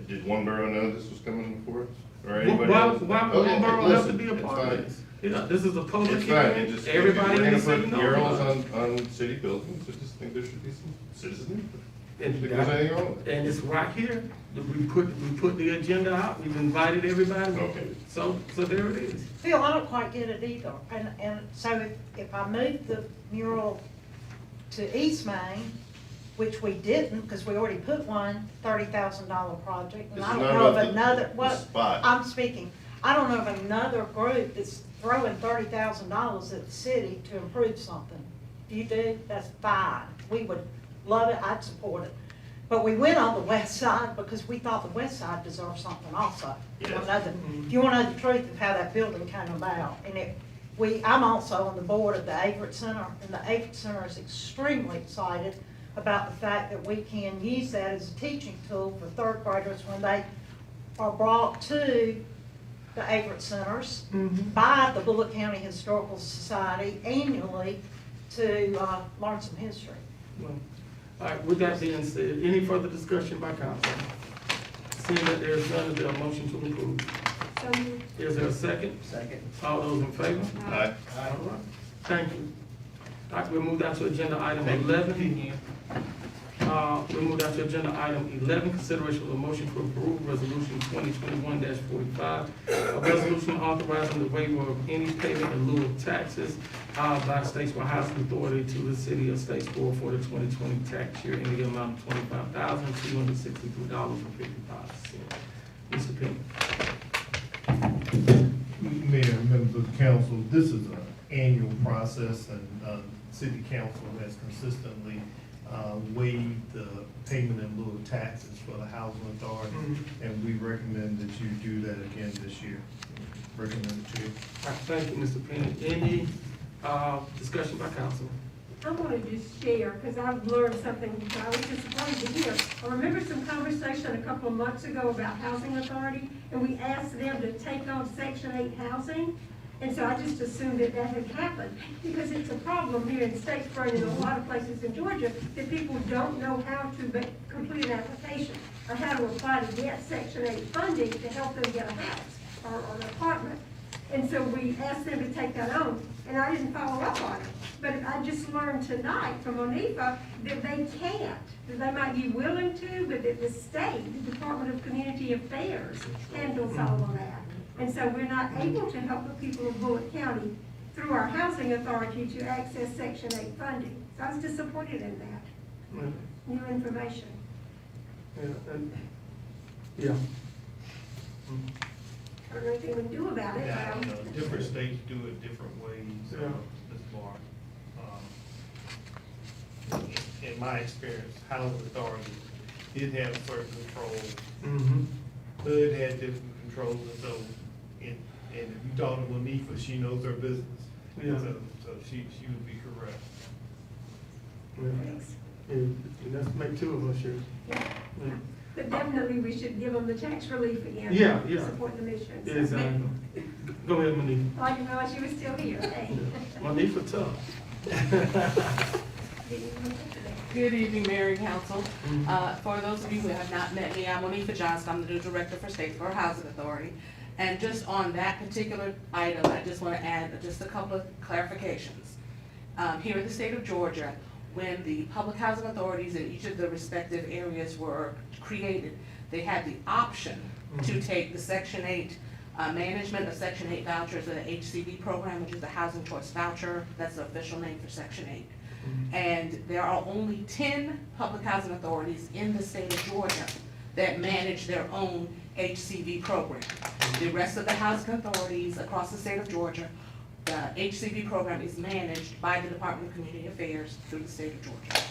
Did one borough know this was coming before us? Or Why, anybody else? why Okay, one borough have to listen, be a it's part of fine. this? You know, this is a public It's fine, it hearing, just, everybody we're in the gonna city put knows murals about it. on city buildings, I just think there should be some citizen input. And If there's anything wrong with it. And it's right here, that we put the agenda out, we've invited everybody. Okay. So there it is. Phil, I don't quite get it either, and so if I move the mural to East Main, which we didn't, because we already put one $30,000 project, and This I is don't not know about of another, the what, spot. I'm speaking, I don't know of another group that's throwing $30,000 at the city to improve something. If you do, that's fine, we would love it, I'd support it. But we went on the west side because we thought the west side deserved something also. If you want to know the truth of how that building came about, and I'm also on the board of the Averitt Center, and the Averitt Center is extremely excited about the fact that we can use that as a teaching tool for third graders when they are brought to the Averitt Centers by the Bullock County Historical Society annually to learn some history. Well, all right, with that being said, any further discussion by council? Seeing that there's none, is there a motion to approve? So moved. Is there a second? Second. All those in favor? Aye. All right, thank you. All right, we'll move down to agenda item 11. We'll move down to agenda item 11, consideration of a motion to approve resolution 2021-45, a resolution authorizing the waiver of any payment in lieu of taxes by the Statesboro Housing Authority to the city of Statesboro for the 2020 tax year in the amount of $25,263.55. Mr. Penny. Mayor, members of the council, this is an annual process, and city council has consistently waived the payment in lieu of taxes for the housing authority, and we recommend that you do that again this year. Recommend it to you. All right, thank you, Mr. Penny. Any discussion by council? I want to just share, because I've learned something that I was disappointed to hear. I remember some conversation a couple of months ago about housing authority, and we asked them to take on Section 8 housing. And so I just assumed that that had happened, because it's a problem here in Statesboro and in a lot of places in Georgia, that people don't know how to complete an application or how to apply to get Section 8 funding to help them get a house or an apartment. And so we asked them to take that on, and I didn't follow up on it. But I just learned tonight from ONEFA that they can't, that they might be willing to, but that the state, the Department of Community Affairs, handles all of that. And so we're not able to help the people of Bullock County through our housing authority to access Section 8 funding. So I was disappointed in that. New information. Yeah. I don't know anything we can do about it. Now, different states do it different ways, Yeah. Ms. Barr. In my experience, housing authority did have certain controls. Hood had different controls, and so, and if you talk to Monifa, she knows her business. Yeah. So she would be correct. Thanks. Let's make two of us here. But definitely we should give them the tax relief again. Yeah. Support the mission. So- Exactly. Go ahead, Manifa. Oh, I didn't realize you were still here. Hey. Manifa tough. Good evening, Mayor and Council. For those of you who have not met me, I'm Monifa Johnson. I'm the new director for Statesboro Housing Authority. And just on that particular item, I just want to add just a couple of clarifications. Here in the state of Georgia, when the public housing authorities in each of the respective areas were created, they had the option to take the Section 8 management of Section 8 vouchers, or the HCV program, which is the Housing Choice Voucher. That's the official name for Section 8. And there are only 10 public housing authorities in the state of Georgia that manage their own HCV program. The rest of the housing authorities across the state of Georgia, the HCV program is managed by the Department of Community Affairs through the state of Georgia.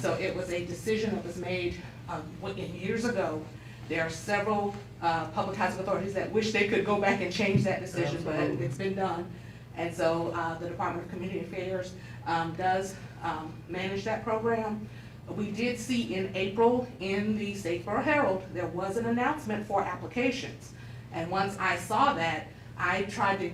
So it was a decision that was made years ago. There are several public housing authorities that wish they could go back and change that decision, but it's been done. And so the Department of Community Affairs does manage that program. We did see in April in the Statesboro Herald, there was an announcement for applications. And once I saw that, I tried to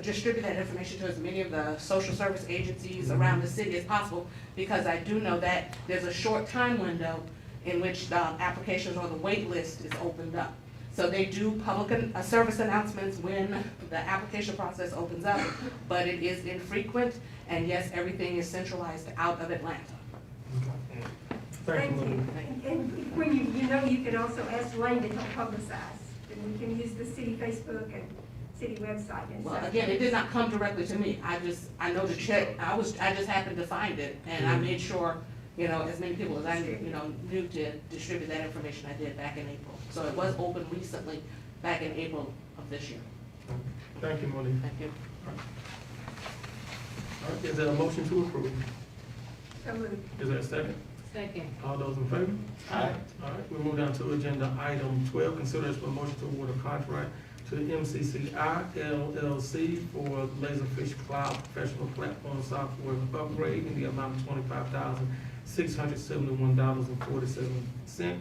distribute that information to as many of the social service agencies around the city as possible, because I do know that there's a short time window in which applications or the wait list is opened up. So they do public service announcements when the application process opens up, but it is infrequent, and yes, everything is centralized out of Atlanta. Thank you. And when you know, you can also ask Lane to help publicize, and we can use the city Facebook and city website and Well, stuff. again, it did not come directly to me. I know to check, I just happened to find it, and I made sure, as many people as I knew to distribute that information, I did back in April. So it was open recently, back in April of this year. Thank you, Monique. Thank you. All right, is there a motion to approve? So moved. Is there a second? Second. All those in favor? Aye. All right, we move down to agenda item 12, consideration of motion to award a contract to the MCCI LLC for Laserfish Cloud Professional Platform Software upgrade in the amount of $25,671.47.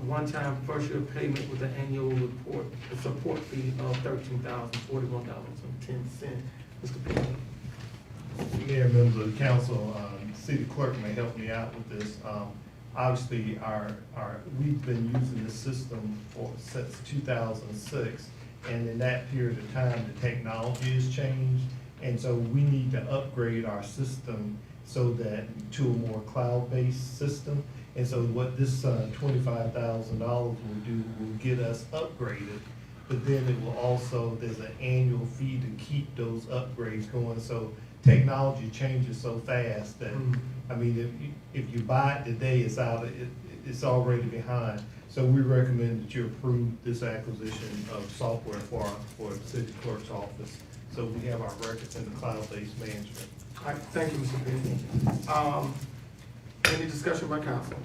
One-time first-year payment with an annual report, a support fee of $13,041.10. Mr. Penny. Mayor, members of the council, city clerk may help me out with this. Obviously, we've been using this system since 2006, and in that period of time, the technology has changed, and so we need to upgrade our system so that to a more cloud-based system. And so what this $25,000 will do will get us upgraded, but then it will also, there's an annual fee to keep those upgrades going. So technology changes so fast that, I mean, if you buy it today, it's already behind. So we recommend that you approve this acquisition of software for the city clerk's office. So we have our records in the cloud-based management. All right, thank you, Mr. Penny. Any discussion by council?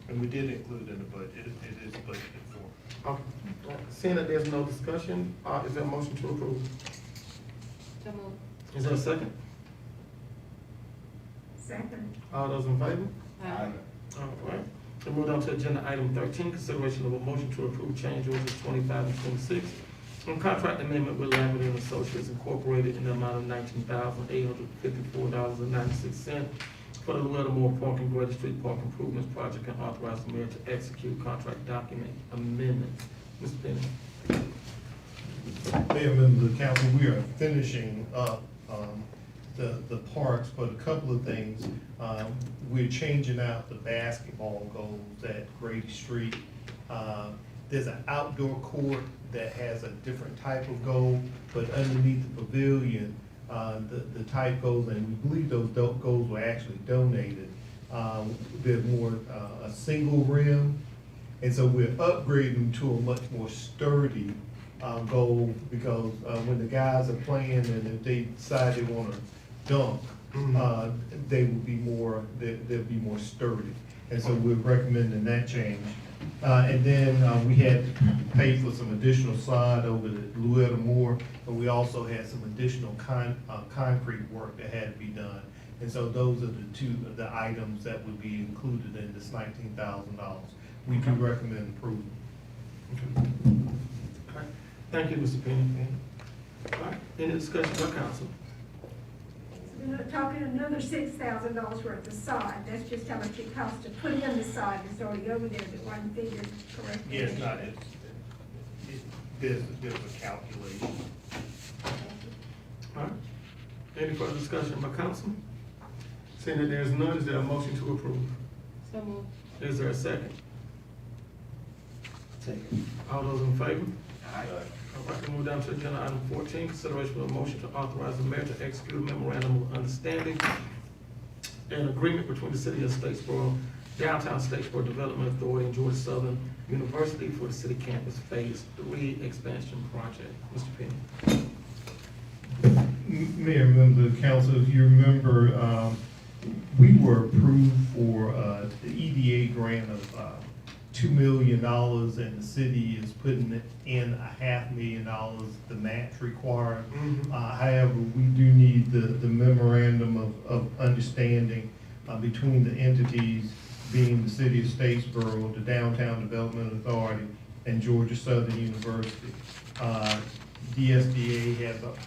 And we did include in the budget, it is budgeted for. Okay. Seeing that there's no discussion, is there a motion to approve? So moved. Is there a second? Second. All those in favor? Aye. All right. We move on to agenda item 13, consideration of a motion to approve change orders 25 and 26 on contract amendment with Lambert and Associates Incorporated in the amount of $19,854.96 for the Littlemore Park and Greater Street Park Improvements Project, and authorize the mayor to execute contract document amendments. Mr. Penny. Mayor, members of the council, we are finishing up the parks, but a couple of things. We're changing out the basketball goals at Grady Street. There's an outdoor court that has a different type of goal, but underneath the pavilion, the type goals, and we believe those goals were actually donated. They're more a single rim, and so we're upgrading to a much more sturdy goal, because when the guys are playing and if they decide they want to dunk, they will be they'll be more sturdy. And so we're recommending that change. And then we had to pay for some additional sod over the Littlemore, but we also had some additional concrete work that had to be done. And so those are the two of the items that would be included in this $19,000. We do recommend approval. All right. Thank you, Mr. Penny. All right. Any discussion by council? We're not talking another $6,000 worth of sod. That's just how much it costs to put in the sod. It's already over there, but one figure, correct? Yes, there's a calculation. All right. Any further discussion by council? Seeing that there's none, is there a motion to approve? So moved. Is there a second? Second. All those in favor? Aye. All right, we move down to agenda item 14, consideration of a motion to authorize the mayor to execute a memorandum of understanding and agreement between the city of Statesboro, Downtown Statesboro Development Authority, and Georgia Southern University for the city campus Phase 3 expansion project. Mr. Penny. Mayor, members of the council, if you remember, we were approved for the EDA grant of $2 million, and the city is putting in $500,000, the match required. However, we do need the memorandum of understanding between the entities, being the city of Statesboro, the Downtown Development Authority, and Georgia Southern University. DSDA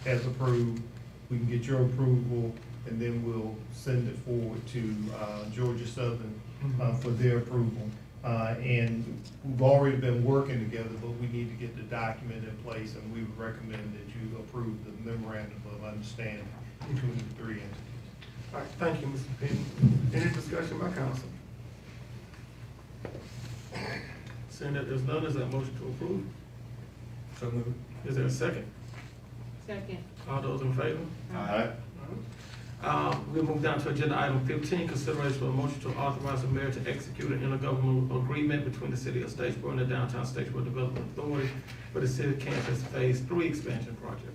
has approved. We can get your approval, and then we'll send it forward to Georgia Southern for their approval. And we've already been working together, but we need to get the document in place, and we would recommend that you approve the memorandum of understanding between the three entities. All right, thank you, Mr. Penny. Any discussion by council? Seeing that there's none, is there a motion to approve? So moved. Is there a second? Second. All those in favor? Aye. We'll move down to agenda item 15, consideration of a motion to authorize the mayor to execute an intergovernmental agreement between the city of Statesboro and the Downtown Statesboro Development Authority for the city campus Phase 3 expansion project.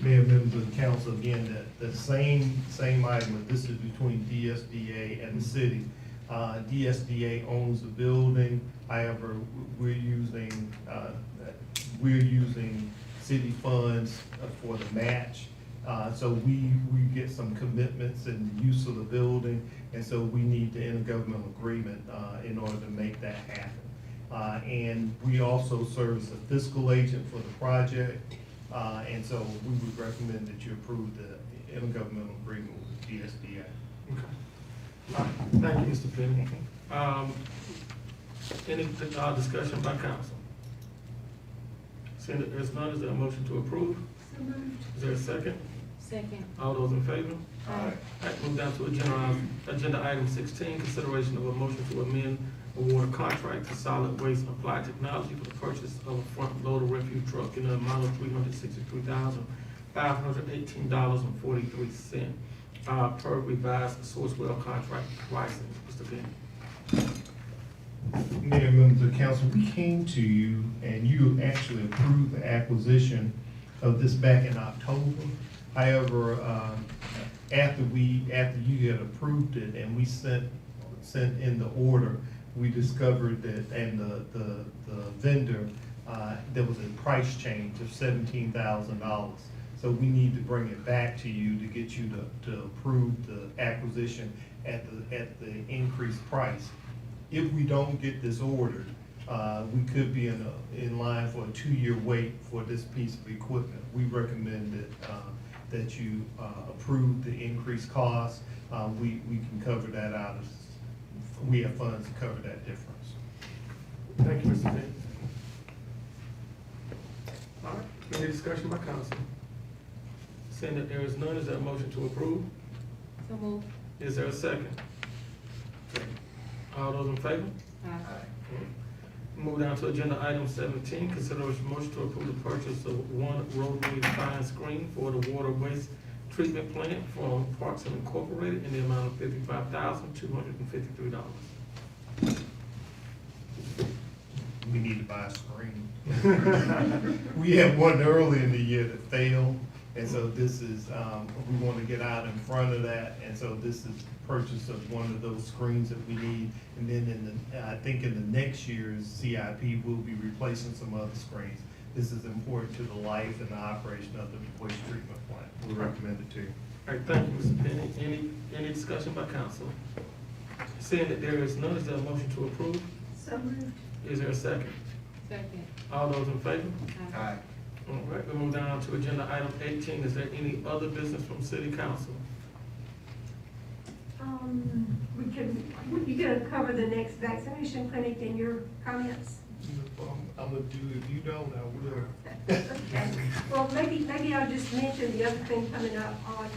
Mayor, members of the council, again, the same item, but this is between DSDA and the city. DSDA owns the building, however, we're using city funds for the match. So we get some commitments in the use of the building, and so we need the intergovernmental agreement in order to make that happen. And we also serve as a fiscal agent for the project, and so we would recommend that you approve the intergovernmental agreement with DSDA. Okay. All right, thank you, Mr. Penny. Any discussion by council? Seeing that there's none, is there a motion to approve? So moved. Is there a second? Second. All those in favor? Aye. All right, move down to agenda item 16, consideration of a motion to amend award a contract to Solid Waste Applied Technology for the purchase of a front loader refuse truck in the amount of $363,518.43, per revised Sourcewell contract pricing. Mr. Penny. Mayor, members of the council, we came to you and you actually approved the acquisition of this back in October. However, after you had approved it and we sent in the order, we discovered that, and the vendor, there was a price change of $17,000. So we need to bring it back to you to get you to approve the acquisition at the increased price. If we don't get this ordered, we could be in line for a 2-year wait for this piece of equipment. We recommend that you approve the increased cost. We can cover that out of, we have funds to cover that difference. Thank you, Mr. Penny. All right, any discussion by council? Seeing that there is none, is there a motion to approve? So moved. Is there a second? All those in favor? Aye. Move down to agenda item 17, consideration motion to approve the purchase of one rotary fine screen for the water waste treatment plant from Parks and Incorporated in the amount of $55,253. We need to buy a screen. We had one early in the year that failed, and so this is, we want to get out in front of that, and so this is purchase of one of those screens that we need. And then I think in the next year's CIP, we'll be replacing some other screens. This is important to the life and the operation of the waste treatment plant. We recommend it to you. All right, thank you, Mr. Penny. Any discussion by council? Seeing that there is none, is there a motion to approve? So moved. Is there a second? Second. All those in favor? Aye. All right, we move down to agenda item 18. Is there any other business from city council? You gonna cover the next vaccination clinic in your comments? I'm gonna do, if you don't, I will. Okay. Well, maybe I'll just mention the other thing coming up on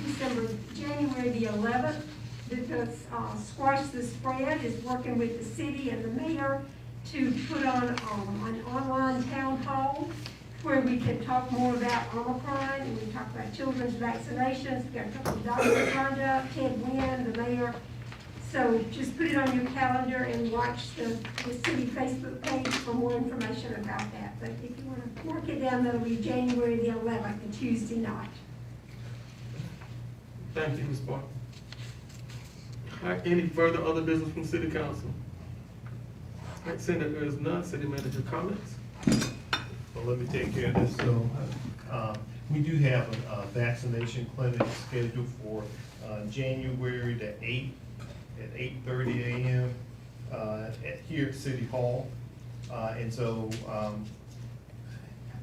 January the 11th, because Squash the Spread is working with the city and the mayor to put on an online town hall where we can talk more about Omicron, and we talk about children's vaccinations. We've got a couple of doctors lined up, Ted Wynn, the mayor. So just put it on your calendar and watch the city Facebook page for more information about that. But if you want to mark it down, that'll be January the 11th, a Tuesday night. Thank you, Ms. Parker. All right, any further other business from city council? All right, seeing that there is none, city manager comments? Well, let me take care of this. So, we do have a vaccination clinic scheduled for January the 8th at 8:30 a.m. Here at City Hall. And so,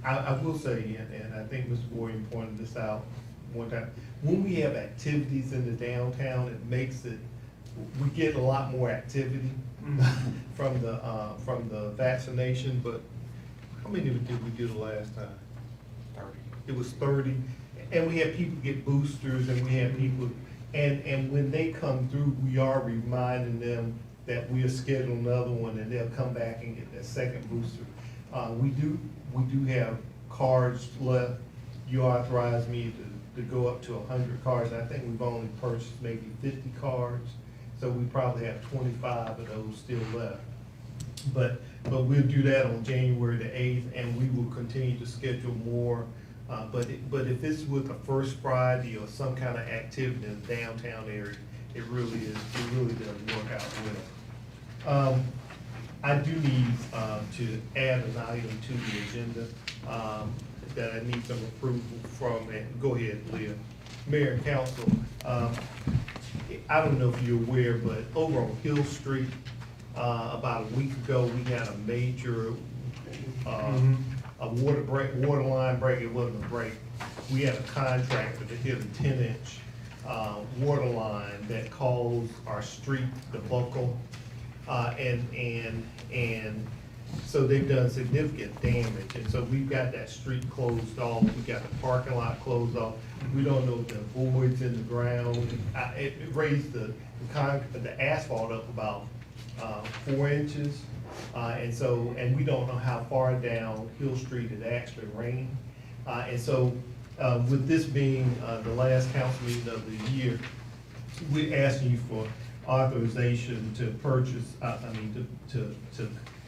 I will say, and I think Mr. Boyd pointed this out one time, when we have activities in the downtown, it makes it we get a lot more activity from the vaccination, but how many did we do the last time? 30. It was 30, and we had people get boosters, and we had people, and when they come through, we are reminding them that we'll schedule another one, and they'll come back and get that second booster. We do have cards left. You authorized me to go up to 100 cards. I think we've only purchased maybe 50 cards, so we probably have 25 of those still left. But we'll do that on January the 8th, and we will continue to schedule more. But if it's with a First Friday or some kind of activity in the downtown area, it really doesn't work out well. I do need to add an item to the agenda that I need some approval from, and go ahead, Leah. Mayor and council, I don't know if you're aware, but over on Hill Street, about a week ago, we had a major, a water line break. It wasn't a break. We had a contractor that hit a 10-inch water line that caused our street to buckle. And so they've done significant damage, and so we've got that street closed off, we got the parking lot closed off. We don't know if the void's in the ground. It raised the asphalt up about 4 inches. And we don't know how far down Hill Street it actually rained. With this being the last council meeting of the year, we're asking you for authorization to purchase,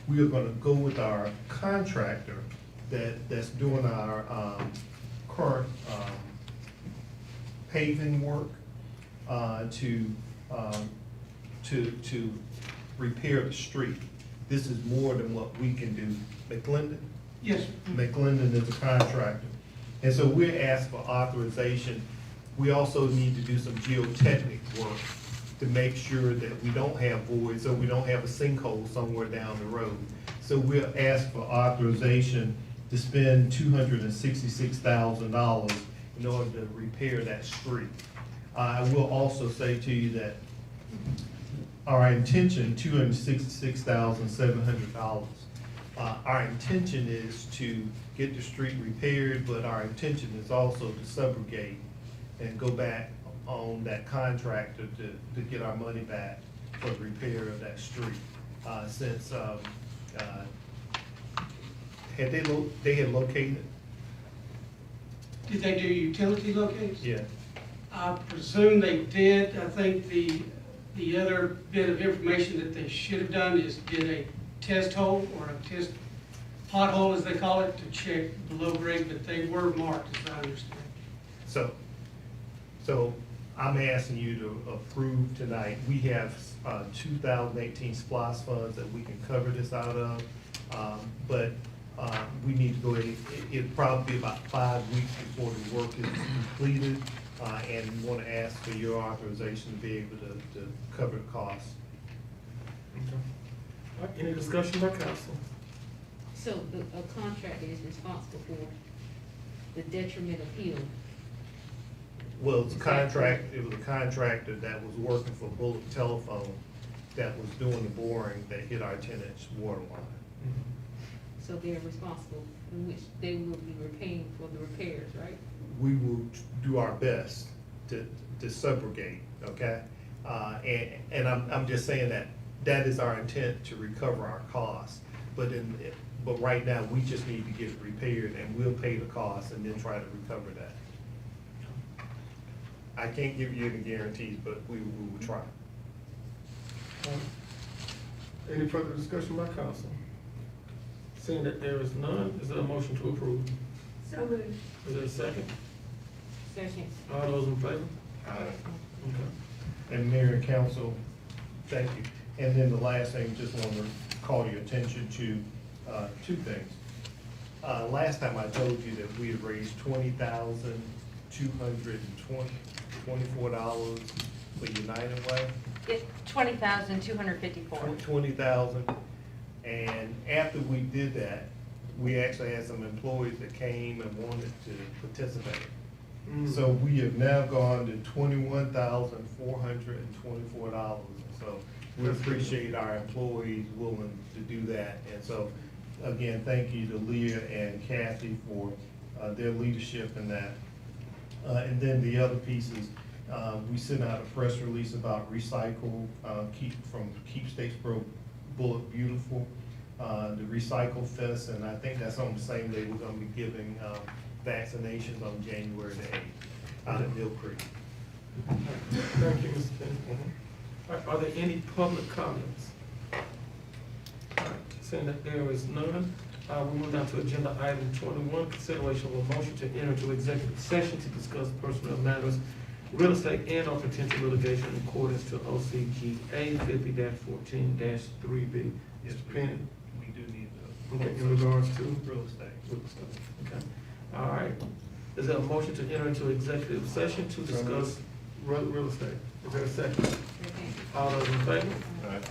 we are gonna go with our contractor that's doing our current paving work to repair the street. This is more than what we can do. McClendon? Yes. McClendon is a contractor. And so we're asking for authorization. We also need to do some geotechnic work to make sure that we don't have voids, so we don't have a sinkhole somewhere down the road. So we'll ask for authorization to spend $266,000 in order to repair that street. I will also say to you that our intention, $266,700. Our intention is to get the street repaired, but our intention is also to subrogate and go back on that contractor to get our money back for the repair of that street. Since they had located? Did they do utility locates? Yeah. I presume they did. I think the other bit of information that they should have done is did a test hole or a test pothole, as they call it, to check below grade, but they were marked, as I understand. So I'm asking you to approve tonight. We have 2018 SPOS funds that we can cover this out of, but we need to go ahead. It'll probably be about 5 weeks before the work is completed, and we want to ask for your authorization to be able to cover the costs. Okay. All right, any discussion by council? So a contractor is responsible for the detriment of Hill. Well, it was a contractor that was working for Bullock Telephone that was doing the boring that hit our 10-inch water line. So they're responsible, in which they will be repaying for the repairs, right? We will do our best to subrogate, okay? And I'm just saying that is our intent, to recover our costs. But right now, we just need to get it repaired, and we'll pay the costs and then try to recover that. I can't give you any guarantees, but we will try. Any further discussion by council? Seeing that there is none, is there a motion to approve? So moved. Is there a second? Second. All those in favor? Okay. And Mayor and Council, thank you. And then the last thing, just want to call your attention to 2 things. Last time I told you that we had raised $20,224 for United Way. It's 20,254. 20,000. And after we did that, we actually had some employees that came and wanted to participate. So we have now gone to $21,424. So we appreciate our employees willing to do that. And so, again, thank you to Leah and Kathy for their leadership in that. And then the other pieces, we sent out a press release about recycle, Keep Statesboro Bullet Beautiful, the Recycle Fest, and I think that's on the same day we're gonna be giving vaccinations on January the 8th out at Mill Creek. Thank you, Mr. Penny. Are there any public comments? All right, seeing that there is none, we move down to agenda item 21, consideration of a motion to enter into executive session to discuss personnel matters, real estate and/or potential litigation in accordance to OCGA 50-14-3B. Mr. Penny? We do need to. Okay, in regards to? Real estate. Okay, all right. Is there a motion to enter into executive session to discuss real estate? Is there a second? All those in favor? All right. All right.